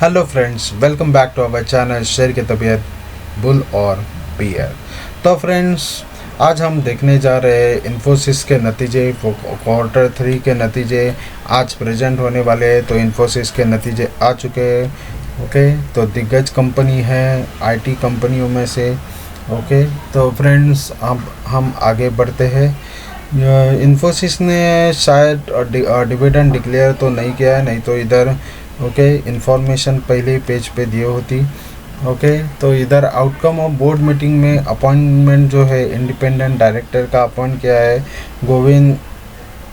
Hello friends, welcome back to our channel share की तबीयत bull और बियर। तो फ्रेंड्स, आज हम देखने जा रहे हैं इन्फोसिस के नतीजे, क्वार्टर 3 के नतीजे आज प्रेजेंट होने वाले हैं। तो इन्फोसिस के नतीजे आ चुके हैं। ओके, तो दिग्गज कंपनी है आईटी कंपनियों में से। ओके, तो फ्रेंड्स अब हम आगे बढ़ते हैं। इन्फोसिस ने शायद डिविडेंड डिक्लेयर तो नहीं किया है, नहीं तो इधर इंफॉर्मेशन पहले पेज पे दिए होती। तो इधर आउटकम ऑफ बोर्ड मीटिंग में अपॉइंटमेंट जो है इंडिपेंडेंट डायरेक्टर का अपॉइंट किया है, गोविंद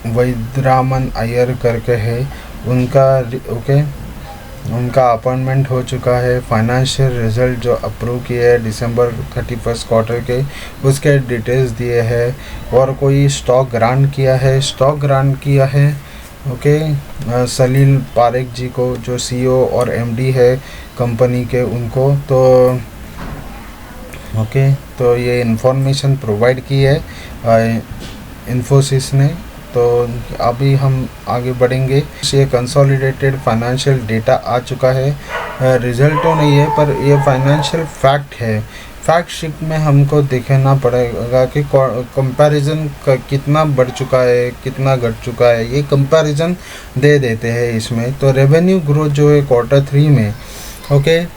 वैद्यरामन अय्यर करके है उनका। उनका अपॉइंटमेंट हो चुका है। फाइनेंशियल रिजल्ट जो अप्रूव किए हैं दिसंबर 31 क्वार्टर के, उसके डिटेल्स दिए हैं। और कोई स्टॉक ग्रांट किया है सलील पारेख जी को, जो सीईओ और एमडी है कंपनी के, उनको। तो ये इंफॉर्मेशन प्रोवाइड की है इन्फोसिस ने। तो अभी हम आगे बढ़ेंगे। ये कंसोलिडेटेड फाइनेंशियल डेटा आ चुका है। रिजल्ट तो नहीं है, पर ये फाइनेंशियल फैक्ट है। फैक्ट शीट में हमको देखना पड़ेगा कि कंपैरिजन का कितना बढ़ चुका है, कितना घट चुका है, ये कंपैरिजन दे देते हैं इसमें। तो रेवेन्यू ग्रोथ जो है क्वार्टर 3 में,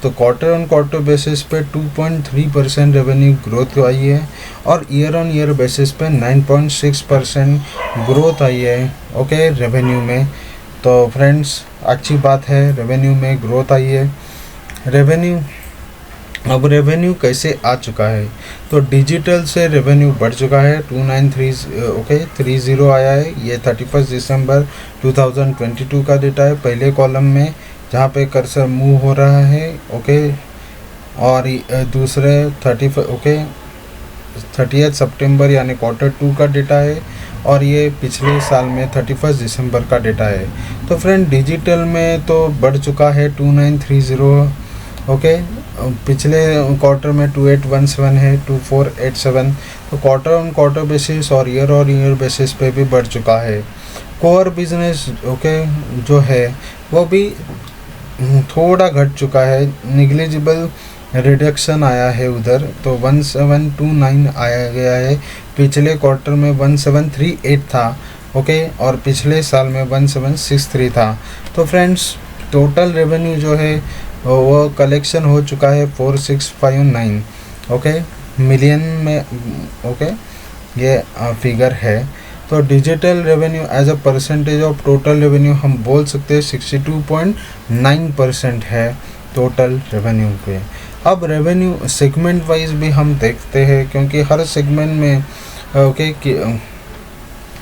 तो क्वार्टर ऑन क्वार्टर बेसिस पे 2.3% रेवेन्यू ग्रोथ आई है और ईयर ऑन ईयर बेसिस पे 9.6% ग्रोथ आई है रेवेन्यू में। तो फ्रेंड्स, अच्छी बात है, रेवेन्यू में ग्रोथ आई है। अब रेवेन्यू कैसे आ चुका है? तो डिजिटल से रेवेन्यू बढ़ चुका है, 2930 आया है। ये 31 दिसंबर 2022 का डेटा है, पहले कॉलम में जहाँ पे कर्सर मूव हो रहा है। और दूसरे 30 सितंबर यानी क्वार्टर 2 का डेटा है, और ये पिछले साल में 31 दिसंबर का डेटा है। तो फ्रेंड, डिजिटल में तो बढ़ चुका है 2930। पिछले क्वार्टर में 2817 है, 2487। तो क्वार्टर ऑन क्वार्टर बेसिस और ईयर बेसिस पे भी बढ़ चुका है। कोर बिजनेस जो है वो भी थोड़ा घट चुका है, निग्लिजिबल रिडक्शन आया है उधर। तो 1729 आया गया है, पिछले क्वार्टर में 1738 था। और पिछले साल में 1763 था। तो फ्रेंड्स, टोटल रेवेन्यू जो है वो कलेक्शन हो चुका है 4659 मिलियन में। ये फिगर है। तो digital revenue as a percentage of total revenue हम बोल सकते हैं 62.9% है टोटल रेवेन्यू पे। अब रेवेन्यू सेगमेंट वाइज भी हम देखते हैं, क्योंकि हर सेगमेंट में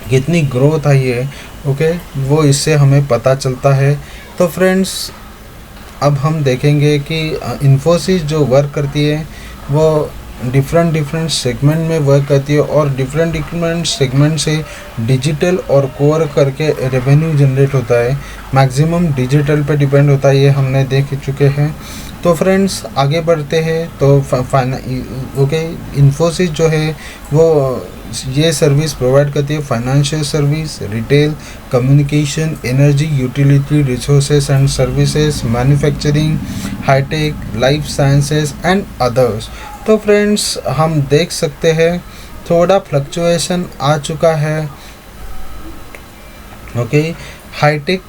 कितनी ग्रोथ आई है वो इससे हमें पता चलता है। तो फ्रेंड्स, अब हम देखेंगे कि इन्फोसिस जो वर्क करती है वो डिफरेंट सेगमेंट में वर्क करती है, और डिफरेंट सेगमेंट से डिजिटल और कोर करके रेवेन्यू जनरेट होता है। मैक्सिमम डिजिटल पे डिपेंड होता है, ये हमने देख चुके हैं। तो फ्रेंड्स, आगे बढ़ते हैं। तो इन्फोसिस जो है वो ये सर्विस प्रोवाइड करती है: financial service, retail, communication, energy, utility, resources and services, manufacturing, high tech, life sciences and others. तो फ्रेंड्स, हम देख सकते हैं थोड़ा फ्लक्चुएशन आ चुका है हाईटेक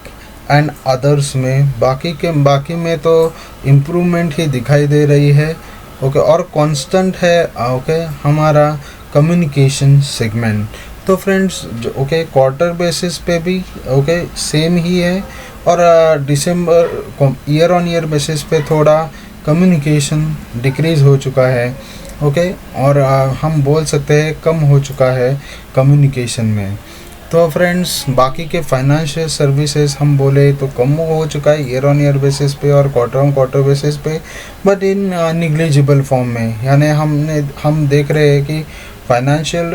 एंड अदर्स में। बाकी में तो इम्प्रूवमेंट ही दिखाई दे रही है। और कांस्टेंट है हमारा कम्युनिकेशन सेगमेंट। तो फ्रेंड्स, क्वार्टर बेसिस पे भी सेम ही है, और दिसंबर ईयर ऑन ईयर बेसिस पे थोड़ा कम्युनिकेशन डिक्रीज़ हो चुका है। और हम बोल सकते हैं कम हो चुका है कम्युनिकेशन में। तो फ्रेंड्स, बाकी के फाइनेंशियल सर्विसेज हम बोले तो कम हो चुका है ईयर ऑन ईयर बेसिस पे और क्वार्टर ऑन क्वार्टर बेसिस पे, बट इन निग्लिजिबल फॉर्म में। यानी हम देख रहे हैं कि फाइनेंशियल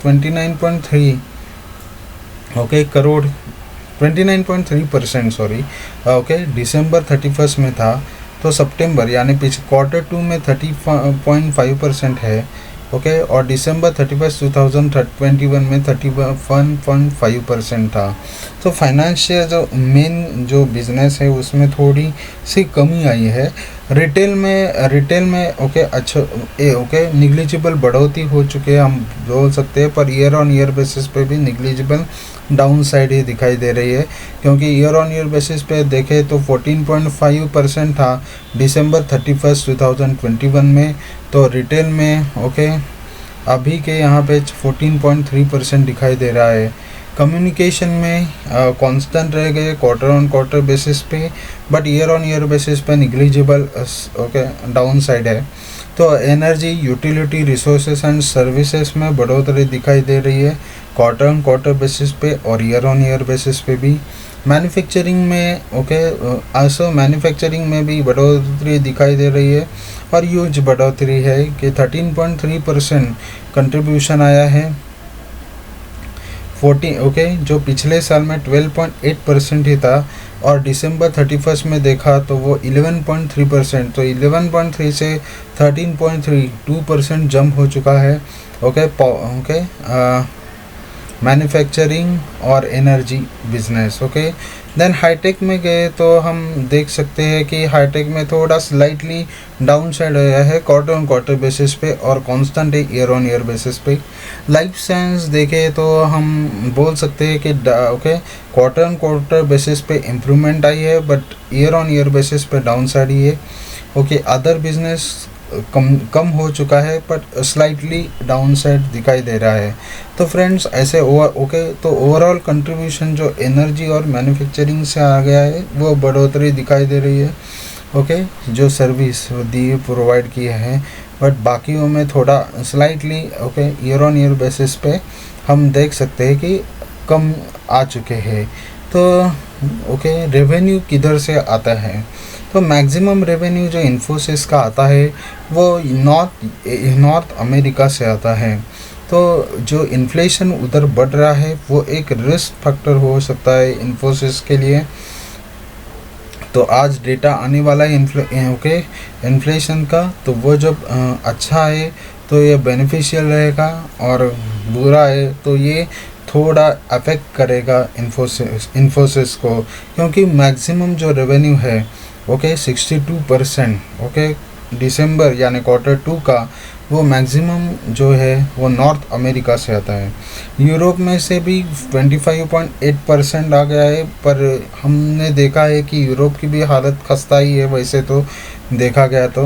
29.3 करोड़ 29.3% सॉरी दिसंबर 31 में था। तो सितंबर यानी क्वार्टर 2 में 30.5% है ओके, और दिसंबर 31 2021 में 31.5% था। तो फाइनेंशियल जो मेन जो बिजनेस है उसमें थोड़ी सी कमी आई है। रिटेल में ओके अच्छा ओके निग्लिजिबल बढ़ोतरी हो चुकी है हम बोल सकते हैं, per year on year basis पे भी निग्लिजिबल डाउन साइड ही दिखाई दे रही है, क्योंकि ईयर ऑन ईयर बेसिस पे देखें तो 14.5% था दिसंबर 31 2021 में। तो रिटेल में ओके अभी के यहाँ पे 14.3% दिखाई दे रहा है। कम्युनिकेशन में कांस्टेंट रह गए क्वार्टर ऑन क्वार्टर बेसिस पे, but year on year basis पे निग्लिजिबल ओके डाउन साइड है। तो energy, utility, resources and services में बढ़ोतरी दिखाई दे रही है क्वार्टर ऑन क्वार्टर बेसिस पे और ईयर ऑन ईयर बेसिस पे भी। मैन्युफैक्चरिंग में ओके आल्सो मैन्युफैक्चरिंग में भी बढ़ोतरी दिखाई दे रही है और ह्यूज बढ़ोतरी है कि 13.3% कंट्रीब्यूशन आया है 14 ओके जो पिछले साल में 12.8% ही था, और दिसंबर 31 में देखा तो वो 11.3%, तो 11.3 से 13.3 2% जंप हो चुका है। ओके ओके मैन्युफैक्चरिंग और energy business. Okay then high tech में गए तो हम देख सकते हैं कि हाईटेक में थोड़ा स्लाइटली डाउन साइड आया है क्वार्टर ऑन क्वार्टर बेसिस पे और कांस्टेंट है ईयर ऑन ईयर बेसिस पे। लाइफ साइंस देखें तो हम बोल सकते हैं कि okay quarter on quarter basis पे इम्प्रूवमेंट आई है, but year on year basis पे डाउन साइड ही है। ओके अदर बिजनेस कम हो चुका है, बट स्लाइटली डाउन साइड दिखाई दे रहा है। तो फ्रेंड्स ऐसे ओके तो ओवरऑल कंट्रीब्यूशन जो एनर्जी और मैन्युफैक्चरिंग से आ गया है वो बढ़ोतरी दिखाई दे रही है। ओके जो सर्विस दी प्रोवाइड की है, बट बाकियों में थोड़ा slightly okay year on year basis पे हम देख सकते हैं कि कम आ चुके हैं। तो ओके रेवेन्यू किधर से आता है, तो मैक्सिमम रेवेन्यू जो इन्फोसिस का आता है वो नॉर्थ अमेरिका से आता है। तो जो इन्फ्लेशन उधर बढ़ रहा है वो एक रिस्क फैक्टर हो सकता है इन्फोसिस के लिए। तो आज डेटा आने वाला है ओके इन्फ्लेशन का, तो वो जब अच्छा है तो ये बेनिफिशियल रहेगा, और बुरा है तो ये थोड़ा अफेक्ट करेगा इन्फोसिस को, क्योंकि मैक्सिमम जो रेवेन्यू है ओके 62% ओके दिसंबर यानी क्वार्टर 2 का वो मैक्सिमम जो है वो नॉर्थ अमेरिका से आता है। यूरोप में से भी 25.8% आ गया है, पर हमने देखा है कि यूरोप की भी हालत खस्ता ही है वैसे तो देखा गया तो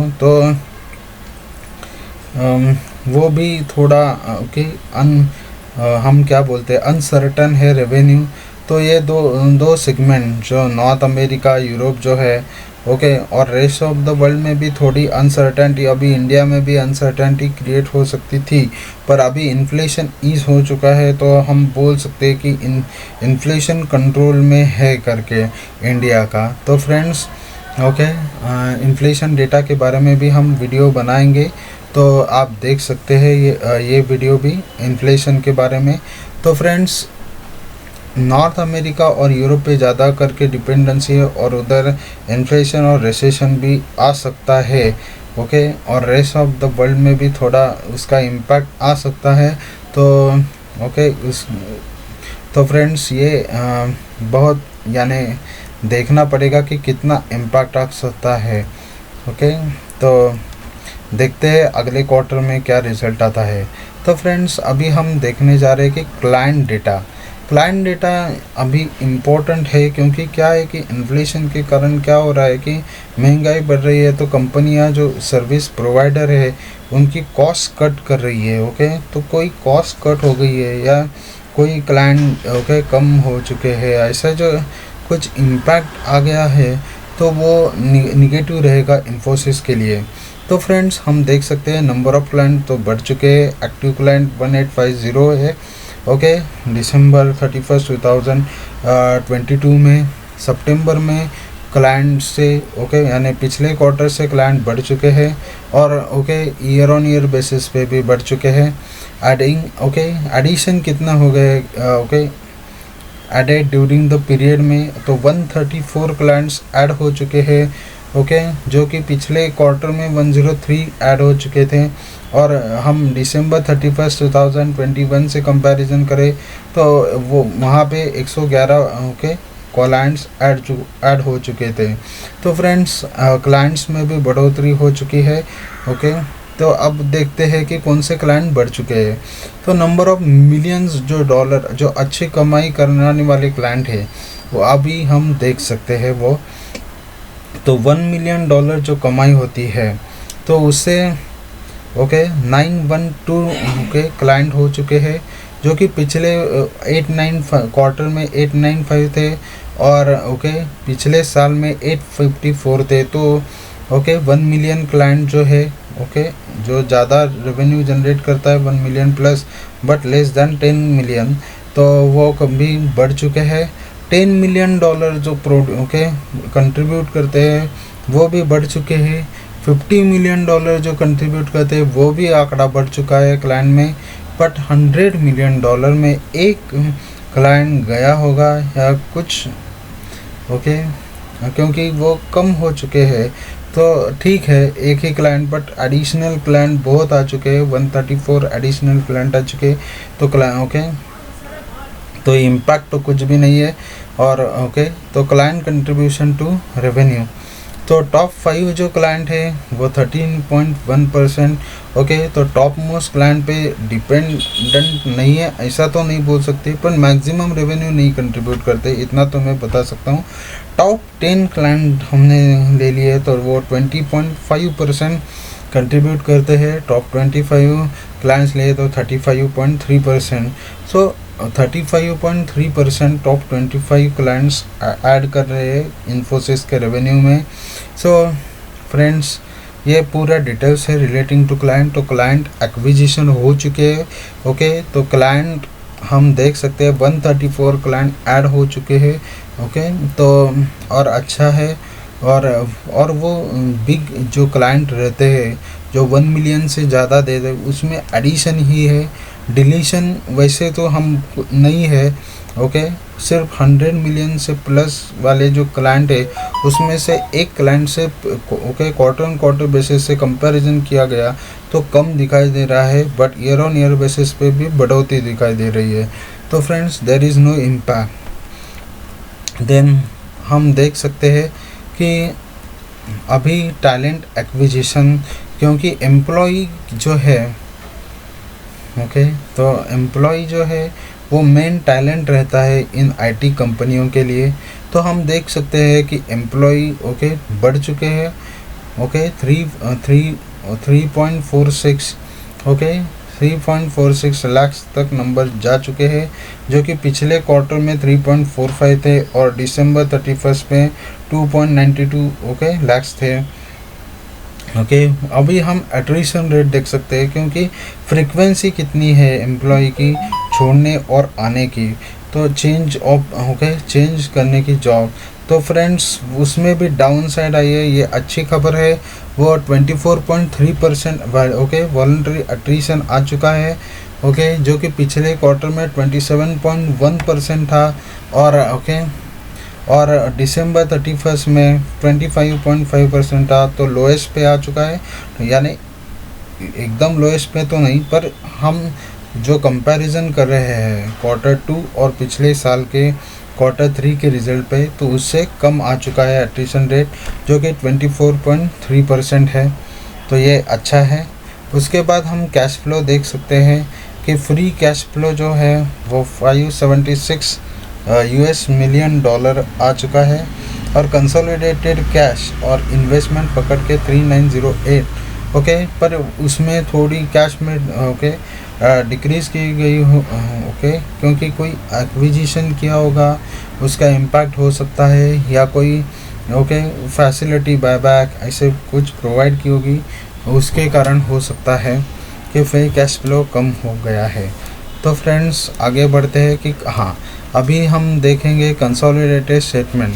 वो भी थोड़ा ओके हम क्या बोलते हैं अनसर्टन है रेवेन्यू। तो ये दो सेगमेंट जो नॉर्थ अमेरिका यूरोप जो है ओके और रेस्ट ऑफ द वर्ल्ड में भी थोड़ी अनसर्टेनिटी, अभी इंडिया में भी अनसर्टेनिटी क्रिएट हो सकती थी, पर अभी इन्फ्लेशन ईज हो चुका है तो हम बोल सकते हैं कि इन्फ्लेशन कंट्रोल में है करके इंडिया का। तो फ्रेंड्स ओके इन्फ्लेशन डेटा के बारे में भी हम वीडियो बनाएंगे, तो आप देख सकते हैं ये वीडियो भी इन्फ्लेशन के बारे में। तो फ्रेंड्स नॉर्थ अमेरिका और यूरोप पे ज़्यादा करके डिपेंडेंसी है और उधर इन्फ्लेशन और रिसेशन भी आ सकता है ओके, और रेस्ट ऑफ द वर्ल्ड में भी थोड़ा उसका इम्पैक्ट आ सकता है। तो ओके तो फ्रेंड्स ये बहुत यानी देखना पड़ेगा कि कितना इम्पैक्ट आ सकता है ओके। तो देखते हैं अगले क्वार्टर में क्या रिजल्ट आता है। तो फ्रेंड्स अभी हम देखने जा रहे हैं कि क्लाइंट डेटा अभी इम्पोर्टेंट है, क्योंकि क्या है कि इन्फ्लेशन के कारण क्या हो रहा है कि महंगाई बढ़ रही है, तो कंपनियां जो सर्विस प्रोवाइडर है उनकी कॉस्ट कट कर रही है ओके। तो कोई कॉस्ट कट हो गई है या कोई क्लाइंट ओके कम हो चुके हैं, ऐसा जो कुछ इम्पैक्ट आ गया है तो वो निगेटिव रहेगा इन्फोसिस के लिए। तो फ्रेंड्स हम देख सकते हैं नंबर ऑफ क्लाइंट तो बढ़ चुके हैं, एक्टिव क्लाइंट 1850 है ओके दिसंबर 31 2022 में। सितंबर में क्लाइंट से ओके यानी पिछले क्वार्टर से क्लाइंट बढ़ चुके हैं और okay year on year basis पे भी बढ़ चुके हैं। एडिशन कितना हो गए okay added during the period में, तो 134 क्लाइंट्स ऐड हो चुके हैं ओके, जो कि पिछले क्वार्टर में 103 ऐड हो चुके थे, और हम दिसंबर 31 2021 से कंपैरिजन करें तो वो वहाँ पे 111 ओके क्लाइंट्स ऐड हो चुके थे। तो फ्रेंड्स क्लाइंट्स में भी बढ़ोतरी हो चुकी है। ओके, तो अब देखते हैं कि कौन से क्लाइंट बढ़ चुके हैं। तो नंबर ऑफ मिलियंस जो डॉलर जो अच्छी कमाई करने वाले क्लाइंट है वो अभी हम देख सकते हैं। वो तो $1 मिलियन जो कमाई होती है तो उससे ओके 912 ओके क्लाइंट हो चुके हैं, जो कि पिछले 895 क्वार्टर में 895 थे, और ओके पिछले साल में 854 थे। तो ओके 1 मिलियन क्लाइंट जो है ओके जो ज़्यादा रेवेन्यू जनरेट करता है 1 million plus but less than 10 million, तो वो कभी बढ़ चुके हैं। $10 मिलियन जो ओके कंट्रीब्यूट करते हैं वो भी बढ़ चुके हैं। $50 मिलियन जो कंट्रीब्यूट करते हैं वो भी आंकड़ा बढ़ चुका है क्लाइंट में। बट $100 मिलियन में एक क्लाइंट गया होगा या कुछ ओके, क्योंकि वो कम हो चुके हैं। तो ठीक है एक ही क्लाइंट, बट एडिशनल क्लाइंट बहुत आ चुके हैं, 134 एडिशनल क्लाइंट आ चुके। तो ओके तो इम्पैक्ट तो कुछ भी नहीं है। और ओके तो क्लाइंट कंट्रीब्यूशन टू रेवेन्यू, तो टॉप 5 जो क्लाइंट है वो 13.1%। ओके, तो टॉप मोस्ट क्लाइंट पे डिपेंडेंट नहीं है ऐसा तो नहीं बोल सकते, पर मैक्सिमम रेवेन्यू नहीं कंट्रीब्यूट करते, इतना तो मैं बता सकता हूँ। टॉप 10 क्लाइंट हमने ले लिए तो वो 20.5% कंट्रीब्यूट करते हैं। टॉप 25 क्लाइंट्स लिए तो 35.3%। सो 35.3% टॉप 25 क्लाइंट्स ऐड कर रहे हैं इन्फोसिस के रेवेन्यू में। सो फ्रेंड्स ये पूरा डिटेल्स है रिलेटिंग टू क्लाइंट। तो क्लाइंट एक्विजिशन हो चुके हैं। ओके, तो क्लाइंट हम देख सकते हैं 134 क्लाइंट ऐड हो चुके हैं। ओके, तो और अच्छा है। और वो बिग जो क्लाइंट रहते हैं जो 1 मिलियन से ज़्यादा दे दे उसमें एडिशन ही है, डिलीशन वैसे तो हम नहीं है। ओके, सिर्फ 100 मिलियन से प्लस वाले जो क्लाइंट है उसमें से एक क्लाइंट से okay quarter on quarter basis से कंपैरिजन किया गया तो कम दिखाई दे रहा है, but year on year basis पे भी बढ़ोतरी दिखाई दे रही है। तो friends there is no impact. Then हम देख सकते हैं कि अभी टैलेंट एक्विजिशन, क्योंकि एम्प्लॉई जो है ओके तो एम्प्लॉई जो है वो मेन टैलेंट रहता है इन आईटी कंपनियों के लिए। तो हम देख सकते हैं कि एम्प्लॉई ओके बढ़ चुके हैं। ओके 3.46 ओके 3.46 लाख तक नंबर जा चुके हैं, जो कि पिछले क्वार्टर में 3.45 थे और दिसंबर 31 में 2.92 ओके लाख्स थे। ओके, अभी हम एट्रिशन रेट देख सकते हैं, क्योंकि फ्रीक्वेंसी कितनी है एम्प्लॉय की छोड़ने और आने की, तो चेंज करने की जॉब। तो फ्रेंड्स उसमें भी डाउन साइड आई है, ये अच्छी खबर है। वो 24.3% ओके वॉलंटरी एट्रिशन आ चुका है। ओके, जो कि पिछले क्वार्टर में 27.1% था, और दिसंबर 31 में 25.5% था, तो लोएस्ट पे आ चुका है। यानी एकदम लोएस्ट पे तो नहीं, पर हम जो कंपैरिजन कर रहे हैं क्वार्टर 2 और पिछले साल के क्वार्टर 3 के रिज़ल्ट पे, तो उससे कम आ चुका है एट्रिशन रेट, जो कि 24.3% है। तो ये अच्छा है। उसके बाद हम कैश फ्लो देख सकते हैं कि फ्री कैश फ्लो जो है वो $576 मिलियन आ चुका है, और कंसोलिडेटेड कैश और इन्वेस्टमेंट पकड़ के 3908 ओके, पर उसमें थोड़ी कैश में ओके डिक्रीज़ की गई हो ओके, क्योंकि कोई एक्विजिशन किया होगा उसका इम्पैक्ट हो सकता है, या कोई ओके फैसिलिटी बायबैक ऐसे कुछ प्रोवाइड की होगी, उसके कारण हो सकता है कि फ्री कैश फ्लो कम हो गया है। तो फ्रेंड्स आगे बढ़ते हैं कि हाँ अभी हम देखेंगे कंसोलिडेटेड स्टेटमेंट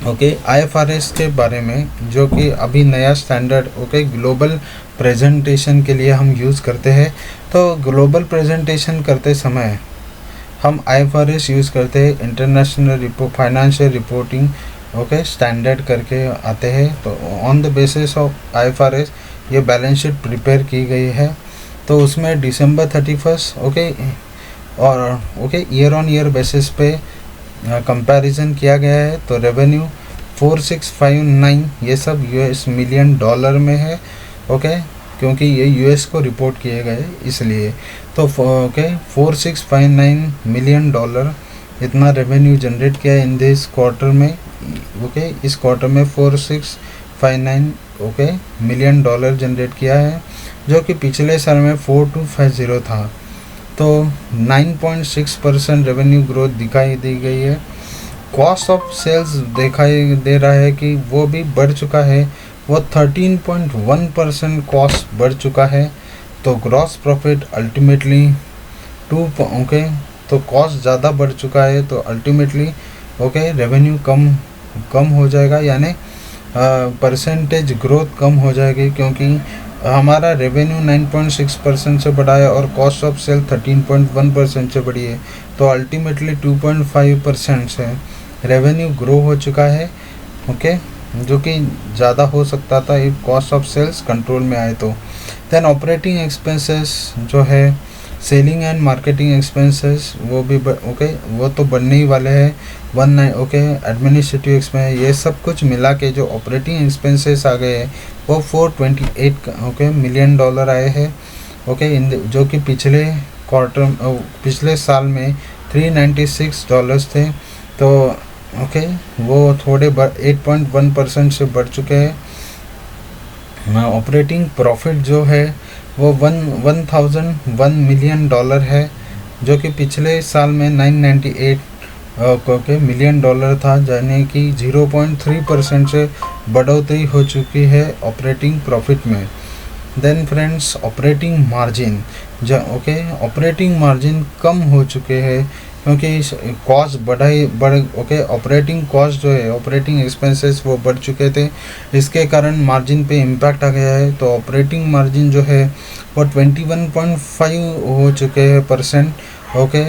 ओके आईएफआरएस के बारे में, जो कि अभी नया स्टैंडर्ड ओके ग्लोबल प्रेजेंटेशन के लिए हम यूज़ करते हैं। तो ग्लोबल प्रेजेंटेशन करते समय हम आईएफआरएस यूज़ करते हैं, international financial reporting okay standard करके आते हैं। तो on the basis of IFRS ये बैलेंस शीट प्रिपेयर की गई है। तो उसमें December 31 ओके और okay year on year basis पे कंपैरिजन किया गया है। तो रेवेन्यू 4659 ये सब US मिलियन डॉलर में है। ओके क्योंकि ये US को रिपोर्ट किए गए इसलिए। तो ओके 4659 मिलियन डॉलर इतना रेवेन्यू जनरेट किया इन दिस क्वार्टर में। ओके इस क्वार्टर में 4659 ओके मिलियन डॉलर जनरेट किया है, जो कि पिछले साल में 4250 था। तो 9.6% रेवेन्यू ग्रोथ दिखाई दी गई है। कॉस्ट ऑफ सेल्स दिखाई दे रहा है कि वो भी बढ़ चुका है, वो 13.1% कॉस्ट बढ़ चुका है। तो ग्रॉस प्रॉफिट अल्टीमेटली ओके तो कॉस्ट ज़्यादा बढ़ चुका है, तो अल्टीमेटली ओके रेवेन्यू कम हो जाएगा, यानी परसेंटेज ग्रोथ कम हो जाएगी, क्योंकि हमारा रेवेन्यू 9.6% से बढ़ा है और कॉस्ट ऑफ सेल 13.1% से बढ़ी है। तो अल्टीमेटली 2.5% से रेवेन्यू ग्रो हो चुका है। ओके जो कि ज़्यादा हो सकता था if cost of sales control में आए तो। देन ऑपरेटिंग एक्सपेंसेस जो है सेलिंग एंड मार्केटिंग एक्सपेंसेस वो भी ओके वो तो बढ़ने ही वाले हैं। ओके एडमिनिस्ट्रेटिव एक्सपेंस ये सब कुछ मिला के जो ऑपरेटिंग एक्सपेंसेस आ गए हैं वो 428 ओके मिलियन डॉलर आए हैं। ओके जो कि पिछले साल में 396 डॉलर्स थे। तो ओके वो थोड़े 8.1% से बढ़ चुके हैं। ऑपरेटिंग प्रॉफिट जो है वो 1001 मिलियन डॉलर है, जो कि पिछले साल में 998 मिलियन डॉलर था, यानी कि 0.3% से बढ़ोतरी हो चुकी है ऑपरेटिंग प्रॉफिट में। Then friends operating margin operating margin कम हो चुके हैं, क्योंकि कॉस्ट ओके ऑपरेटिंग कॉस्ट जो है ऑपरेटिंग एक्सपेंसेस वो बढ़ चुके थे, इसके कारण मार्जिन पे इम्पैक्ट आ गया है। तो ऑपरेटिंग मार्जिन जो है वो 21.5 हो चुके हैं परसेंट। ओके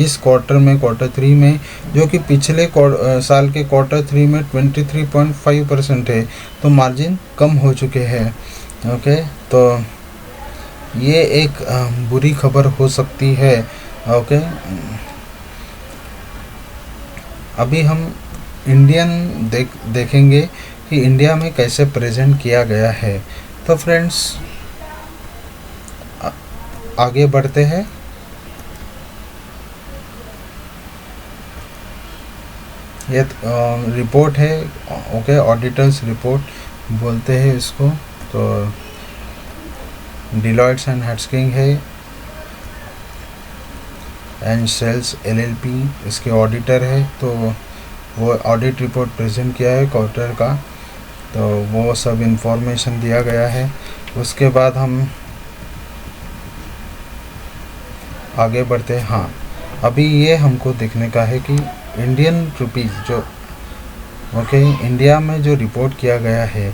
इस क्वार्टर 3 में, जो कि पिछले साल के क्वार्टर 3 में 23.5% है। तो मार्जिन कम हो चुके हैं। ओके तो ये एक बुरी खबर हो सकती है। ओके अभी हम इंडियन देखेंगे कि इंडिया में कैसे प्रेजेंट किया गया है। तो फ्रेंड्स आगे बढ़ते हैं। ये रिपोर्ट है ओके ऑडिटर्स रिपोर्ट बोलते हैं इसको। तो डिलॉयट्स एंड हटस्किंग है एंड सेल्स LLP इसके ऑडिटर है। तो वो ऑडिट रिपोर्ट प्रेजेंट किया है क्वार्टर का, तो वो सब इंफॉर्मेशन दिया गया है। उसके बाद हम आगे बढ़ते हैं। हाँ अभी ये हमको देखने का है कि इंडियन रुपीज़ जो ओके इंडिया में जो रिपोर्ट किया गया है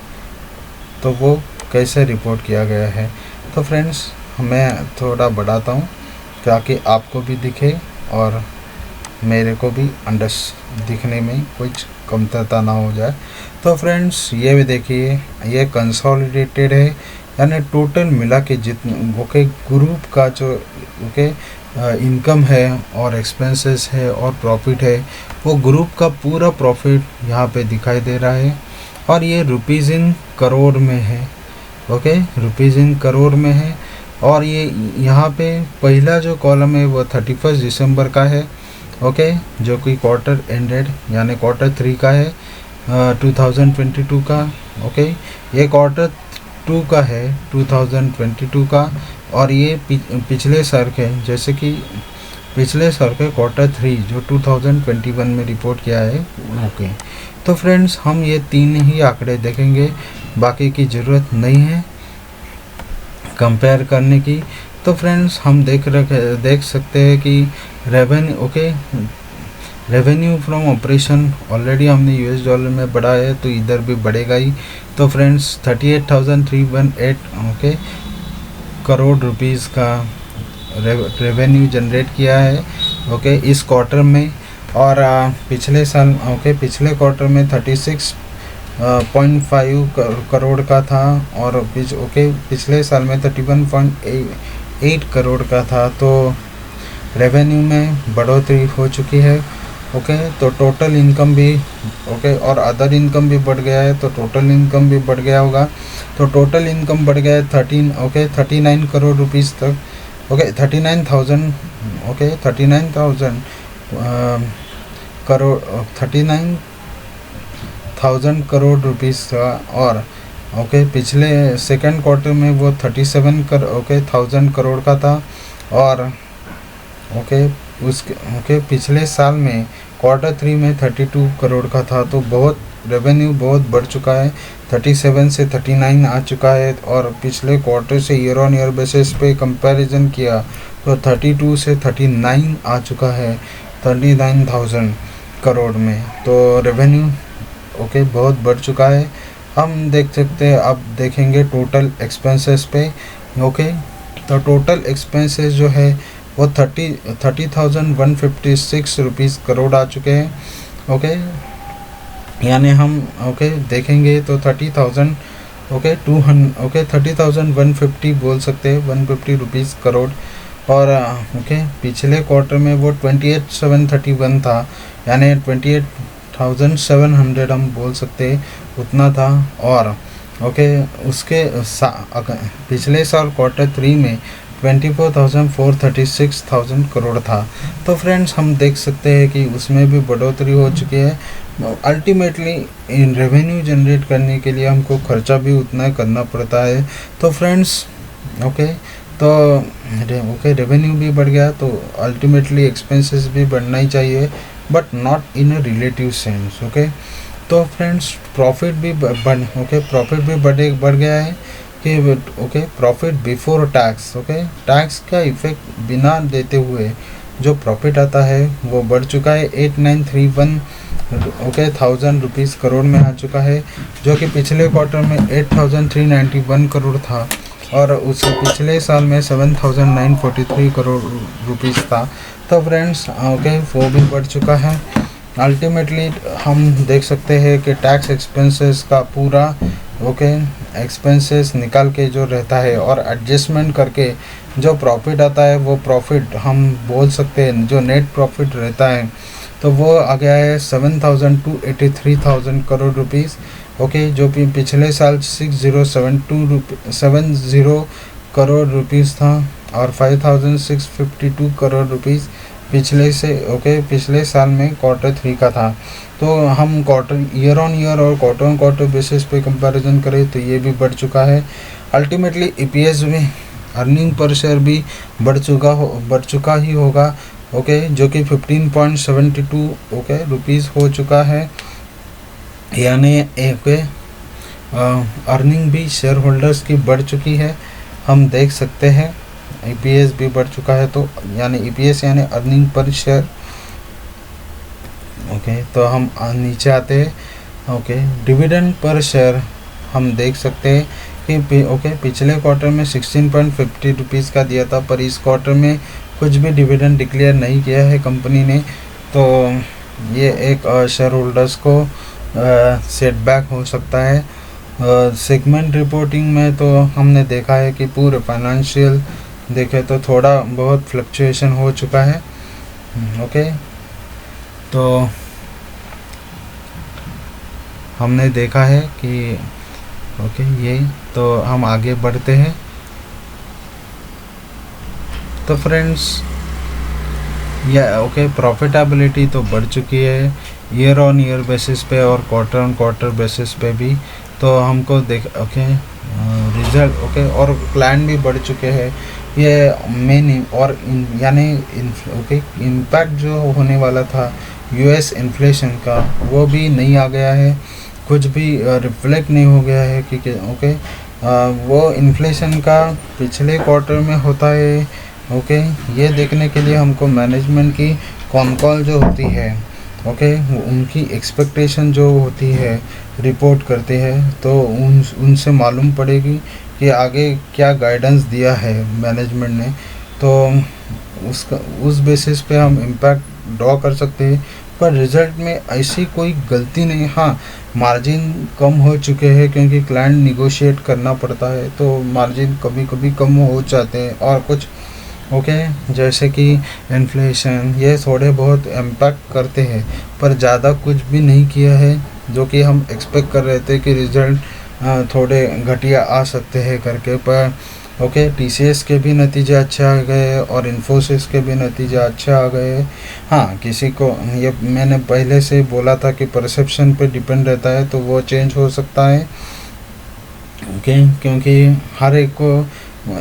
तो वो कैसे रिपोर्ट किया गया है। तो फ्रेंड्स मैं थोड़ा बढ़ाता हूँ ताकि आपको भी दिखे और मेरे को भी दिखने में कुछ कमतरता ना हो जाए। तो फ्रेंड्स ये भी देखिए ये कंसोलिडेटेड है, यानी टोटल मिला के जितने ओके ग्रुप का जो ओके इनकम है और एक्सपेंसेस है और प्रॉफिट है, वो ग्रुप का पूरा प्रॉफिट यहाँ पे दिखाई दे रहा है। और ये रुपीज़ इन करोड़ में है। ओके रुपीज़ इन करोड़ में है। और ये यहाँ पे पहला जो कॉलम है वो 31 दिसंबर का है। ओके जो कि क्वार्टर एंडेड यानी क्वार्टर 3 का है 2022 का। ओके ये क्वार्टर 2 का है 2022 का। और ये पिछले साल के जैसे कि पिछले साल के क्वार्टर 3 जो 2021 में रिपोर्ट किया है। ओके तो फ्रेंड्स हम ये 3 ही आंकड़े देखेंगे, बाकी की ज़रूरत नहीं है कंपेयर करने की। तो फ्रेंड्स हम देख सकते हैं कि रेवेन्यू फ्रॉम ऑपरेशन ऑलरेडी हमने US डॉलर में बढ़ा है, तो इधर भी बढ़ेगा ही। तो फ्रेंड्स 38,318 ओके करोड़ रुपीज़ का रेवेन्यू जनरेट किया है ओके इस क्वार्टर में। और पिछले साल पिछले क्वार्टर में 36.5 करोड़ का था, और पिछले साल में 31.8 करोड़ का था। तो रेवेन्यू में बढ़ोतरी हो चुकी है। तो टोटल इनकम भी और अदर इनकम भी बढ़ गया है, तो टोटल इनकम भी बढ़ गया होगा। तो टोटल इनकम बढ़ गया है 39 करोड़ रुपीस तक। 39,000 39,000 करोड़ 39,000 करोड़ रुपीस था। और पिछले सेकंड क्वार्टर में वो 37,000 करोड़ का था। और उसके पिछले साल में क्वार्टर 3 में 32 करोड़ का था। तो बहुत रेवेन्यू बहुत बढ़ चुका है, 37 से 39 आ चुका है। और पिछले क्वार्टर से ईयर ऑन ईयर बेसिस पे कंपैरिजन किया तो 32 से 39 आ चुका है, 39,000 करोड़ में। तो रेवेन्यू बहुत बढ़ चुका है। हम देख सकते हैं, अब देखेंगे टोटल एक्सपेंसेस पे। तो टोटल एक्सपेंसेस जो है वो 30,156 रुपीज़ करोड़ आ चुके हैं। यानी हम देखेंगे तो 30,150 बोल सकते हैं, 150 रुपीज़ करोड़। और पिछले क्वार्टर में वो 28,731 था, यानी 28,700 हम बोल सकते हैं उतना था। और उसके पिछले साल क्वार्टर 3 में 24,436,000 करोड़ था। तो फ्रेंड्स हम देख सकते हैं कि उसमें भी बढ़ोतरी हो चुकी है। अल्टीमेटली इन रेवेन्यू जनरेट करने के लिए हमको खर्चा भी उतना ही करना पड़ता है। तो फ्रेंड्स रेवेन्यू भी बढ़ गया, तो अल्टीमेटली एक्सपेंसेस भी बढ़ना ही चाहिए, but not in a relative sense. तो फ्रेंड्स प्रॉफिट भी बढ़ गया है कि प्रॉफिट बिफोर टैक्स। टैक्स का इफेक्ट बिना देते हुए जो प्रॉफिट आता है वो बढ़ चुका है, 8,931 रुपीज़ करोड़ में आ चुका है, जो कि पिछले क्वार्टर में 8,391 करोड़ था। और उसके पिछले साल में 7,943 करोड़ रुपीज़ था। तो फ्रेंड्स वो भी बढ़ चुका है। अल्टीमेटली हम देख सकते हैं कि टैक्स एक्सपेंसेस का पूरा एक्सपेंसेस निकाल के जो रहता है और एडजस्टमेंट करके जो प्रॉफिट आता है, वो प्रॉफिट हम बोल सकते हैं, जो नेट प्रॉफिट रहता है तो वो आ गया है 7,283,000 करोड़ रुपीज़। जो कि पिछले साल 6,070 करोड़ रुपीज़ था, और 5,652 करोड़ रुपीज़ पिछले साल में क्वार्टर 3 का था। तो हम क्वार्टर ईयर ऑन ईयर और क्वार्टर ऑन क्वार्टर बेसिस पे कंपैरिजन करें तो ये भी बढ़ चुका है। अल्टीमेटली ईपीएस में अर्निंग पर शेयर भी बढ़ चुका ही होगा। जो कि 15.72 रुपीज़ हो चुका है, यानी अर्निंग भी शेयर होल्डर्स की बढ़ चुकी है। हम देख सकते हैं ईपीएस भी बढ़ चुका है, तो यानी ईपीएस यानी अर्निंग पर शेयर। तो हम नीचे आते हैं। डिविडेंड पर शेयर हम देख सकते हैं कि पिछले क्वार्टर में 16.50 रुपीज़ का दिया था, पर इस क्वार्टर में कुछ भी डिविडेंड डिक्लेयर नहीं किया है कंपनी ने। तो ये एक शेयर होल्डर्स को सेटबैक हो सकता है। सेगमेंट रिपोर्टिंग में तो हमने देखा है कि पूरे फाइनेंशियल देखें तो थोड़ा बहुत फ्लक्चुएशन हो चुका है। तो हमने देखा है कि ये तो हम आगे बढ़ते हैं। तो फ्रेंड्स प्रॉफिटेबिलिटी तो बढ़ चुकी है ईयर ऑन ईयर बेसिस पे और क्वार्टर ऑन क्वार्टर बेसिस पे भी। तो हमको रिजल्ट और क्लाइंट भी बढ़ चुके हैं। ये मेन और यानी इम्पैक्ट जो होने वाला था यूएस इन्फ्लेशन का, वो भी नहीं आ गया है, कुछ भी रिफ्लेक्ट नहीं हो गया है क्योंकि वो इन्फ्लेशन का पिछले क्वार्टर में होता है। ये देखने के लिए हमको मैनेजमेंट की कॉल जो होती है उनकी एक्सपेक्टेशन जो होती है रिपोर्ट करते हैं, तो उनसे मालूम पड़ेगी कि आगे क्या गाइडेंस दिया है मैनेजमेंट ने। तो उस बेसिस पे हम इम्पैक्ट ड्रॉ कर सकते हैं, पर रिज़ल्ट में ऐसी कोई गलती नहीं। हाँ, मार्जिन कम हो चुके हैं क्योंकि क्लाइंट निगोशिएट करना पड़ता है, तो मार्जिन कभी कभी कम हो जाते हैं, और कुछ जैसे कि इन्फ्लेशन ये थोड़े बहुत इम्पैक्ट करते हैं, पर ज़्यादा कुछ भी नहीं किया है। जो कि हम एक्सपेक्ट कर रहे थे कि रिज़ल्ट थोड़े घटिया आ सकते हैं करके, पर टीसीएस के भी नतीजे अच्छे आ गए और इन्फोसिस के भी नतीजे अच्छे आ गए। हाँ, किसी को ये मैंने पहले से बोला था कि परसेप्शन पे डिपेंड रहता है, तो वो चेंज हो सकता है। क्योंकि हर एक को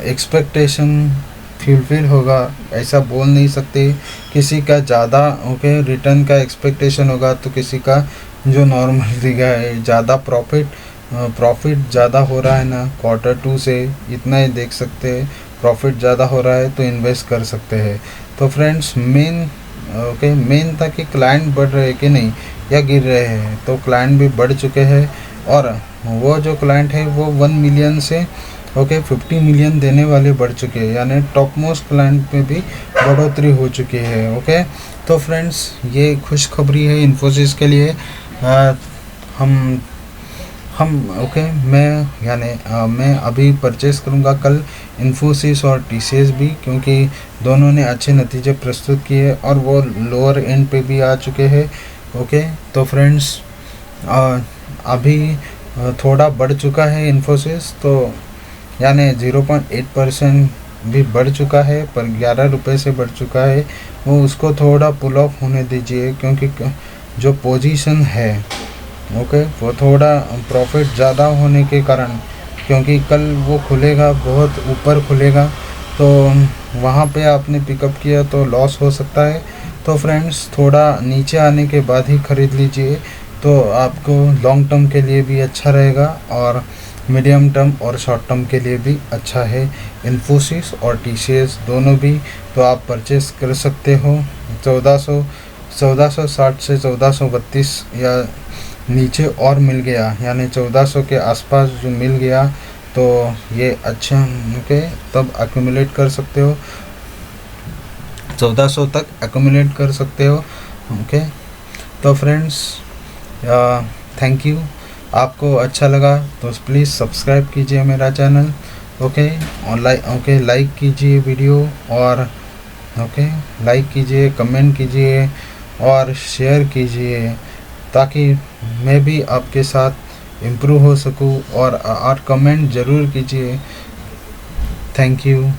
एक्सपेक्टेशन फुलफिल होगा ऐसा बोल नहीं सकते। किसी का ज़्यादा रिटर्न का एक्सपेक्टेशन होगा, तो किसी का जो नॉर्मल दिखा है ज़्यादा प्रॉफिट ज़्यादा हो रहा है ना Q2 से, इतना ही देख सकते हैं। प्रॉफिट ज़्यादा हो रहा है तो इन्वेस्ट कर सकते हैं। तो फ्रेंड्स, मेन था कि क्लाइंट बढ़ रहे कि नहीं या गिर रहे हैं। तो क्लाइंट भी बढ़ चुके हैं, और वो जो क्लाइंट है वो 1 मिलियन से 50 मिलियन देने वाले बढ़ चुके हैं, यानी टॉप मोस्ट क्लाइंट में भी बढ़ोतरी हो चुकी है। तो फ्रेंड्स, ये खुशखबरी है इन्फोसिस के लिए। हम मैं अभी परचेस करूँगा कल इन्फोसिस और टीसीएस भी, क्योंकि दोनों ने अच्छे नतीजे प्रस्तुत किए और वो लोअर एंड पे भी आ चुके हैं। तो फ्रेंड्स, अभी थोड़ा बढ़ चुका है इन्फोसिस, तो यानी 0.8% भी बढ़ चुका है, पर 11 रुपये से बढ़ चुका है। वो उसको थोड़ा पुल ऑफ होने दीजिए, क्योंकि जो पोजीशन है वो थोड़ा प्रॉफिट ज़्यादा होने के कारण, क्योंकि कल वो खुलेगा बहुत ऊपर खुलेगा, तो वहाँ पे आपने पिकअप किया तो लॉस हो सकता है। तो फ्रेंड्स, थोड़ा नीचे आने के बाद ही ख़रीद लीजिए, तो आपको लॉन्ग टर्म के लिए भी अच्छा रहेगा और मीडियम टर्म और शॉर्ट टर्म के लिए भी अच्छा है। इन्फोसिस और टीसीएस दोनों भी तो आप परचेस कर सकते हो। 1460 से 1432 या नीचे और मिल गया, यानी 1400 के आसपास जो मिल गया, तो ये अच्छा तब एक्यूमुलेट कर सकते हो, 1400 तक एक्यूमुलेट कर सकते हो। तो फ्रेंड्स, थैंक यू। आपको अच्छा लगा तो प्लीज़ सब्सक्राइब कीजिए मेरा चैनल। लाइक कीजिए वीडियो, और लाइक कीजिए, कमेंट कीजिए और शेयर कीजिए, ताकि मैं भी आपके साथ इम्प्रूव हो सकूं, और कमेंट ज़रूर कीजिए। Thank you.